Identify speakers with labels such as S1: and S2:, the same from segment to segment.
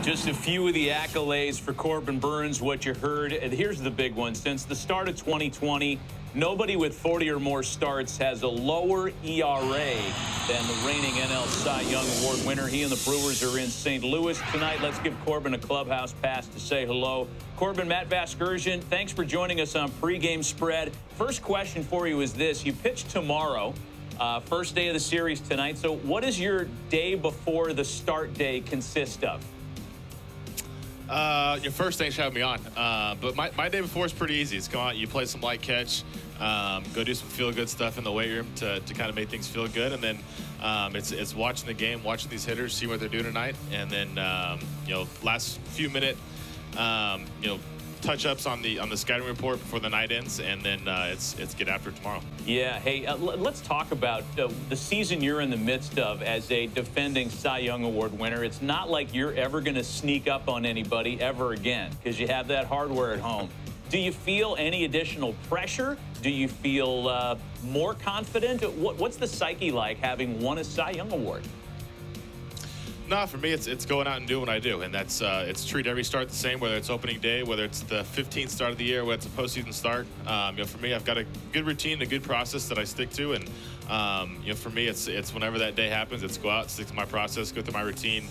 S1: Just a few of the accolades for Corbin Burnes, what you heard. And here's the big one. Since the start of 2020, nobody with 40 or more starts has a lower ERA than the reigning NL Cy Young Award winner. He and the Brewers are in St. Louis tonight. Let's give Corbin a clubhouse pass to say hello. Corbin, Matt Vasgersian, thanks for joining us on Pregame Spread. First question for you is this. You pitch tomorrow. First day of the series tonight. So what does your day before the start day consist of?
S2: Your first thanks for having me on. But my day before is pretty easy. It's go out, you play some light catch, go do some feel-good stuff in the weight room to kind of make things feel good, and then it's watching the game, watching these hitters, see what they're doing tonight, and then last few minute touch-ups on the scouting report before the night ends, and then it's get after it tomorrow. Yeah.
S1: Hey, let's talk about the season you're in the midst of as a defending Cy Young Award winner. It's not like you're ever going to sneak up on anybody ever again because you have that hardware at home. Do you feel any additional pressure? Do you feel more confident? What's the psyche like having won a Cy Young Award?
S2: No, for me, it's going out and doing what I do, and that's it's treat every start the same, whether it's opening day, whether it's the 15th start of the year, whether it's a postseason start. For me, I've got a good routine, a good process that I stick to, and for me, it's whenever that day happens, it's go out, stick to my process, go through my routine,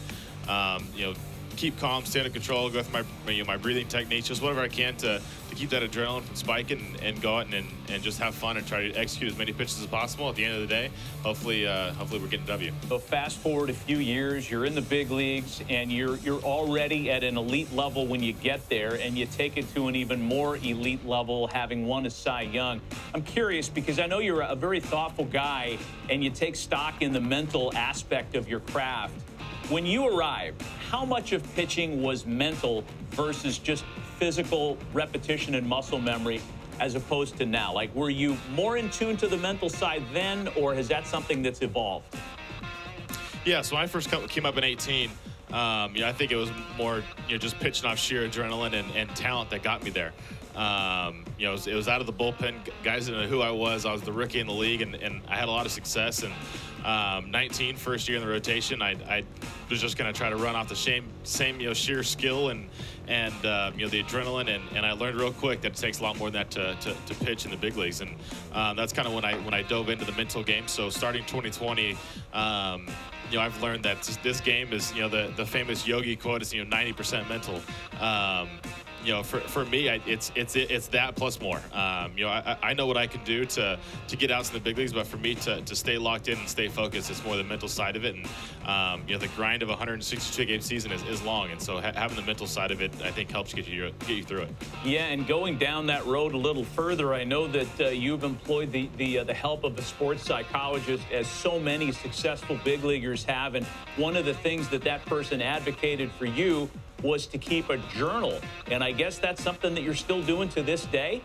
S2: keep calm, stay under control, go through my breathing techniques, just whatever I can to keep that adrenaline from spiking and go out and just have fun and try to execute as many pitches as possible. At the end of the day, hopefully we're getting a W.
S1: So fast forward a few years, you're in the big leagues, and you're already at an elite level when you get there, and you take it to an even more elite level having won a Cy Young. I'm curious because I know you're a very thoughtful guy, and you take stock in the mental aspect of your craft. When you arrived, how much of pitching was mental versus just physical repetition and muscle memory as opposed to now? Like, were you more in tune to the mental side then, or is that something that's evolved?
S2: Yeah, so when I first came up in 18, I think it was more just pitching off sheer adrenaline and talent that got me there. It was out of the bullpen. Guys didn't know who I was. I was the rookie in the league, and I had a lot of success. And 19, first year in the rotation, I was just going to try to run off the same sheer skill and the adrenaline, and I learned real quick that it takes a lot more than that to pitch in the big leagues, and that's kind of when I dove into the mental game. So starting 2020. I've learned that this game is, the famous Yogi quote is, 90% mental. For me, it's that plus more. I know what I can do to get out to the big leagues, but for me to stay locked in and stay focused, it's more the mental side of it. And the grind of a 162-game season is long, and so having the mental side of it, I think, helps get you through it. Yeah, and going down that road a little further, I know that you've employed the help of a sports psychologist, as so many successful big leaguers have. And one of the things that person advocated for you was to keep a journal, and I guess that's something that you're still doing to this day.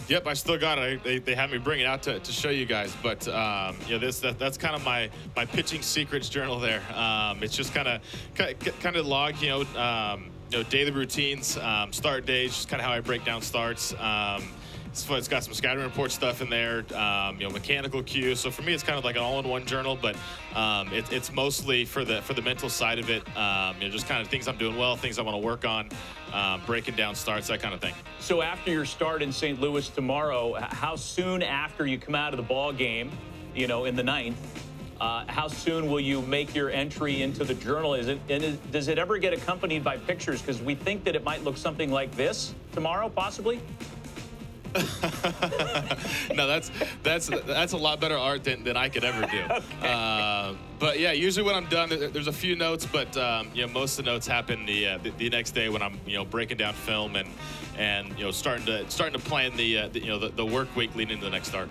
S2: Yep, I still got it. They had me bring it out to show you guys, but that's kind of my pitching secrets journal there. It's just kind of log, daily routines, start days, just kind of how I break down starts. It's got some scouting report stuff in there, mechanical cues. So for me, it's kind of like an all-in-one journal, but it's mostly for the mental side of it. Just kind of things I'm doing well, things I want to work on, breaking down starts, that kind of thing.
S1: So after your start in St. Louis tomorrow, how soon after you come out of the ball game, in the ninth, how soon will you make your entry into the journal? Does it ever get accompanied by pictures? Because we think that it might look something like this tomorrow, possibly.
S2: No, that's a lot better art than I could ever do.
S1: Okay.
S2: But yeah, usually when I'm done, there's a few notes, but most of the notes happen the next day when I'm breaking down film and starting to plan the work week leading into the next start.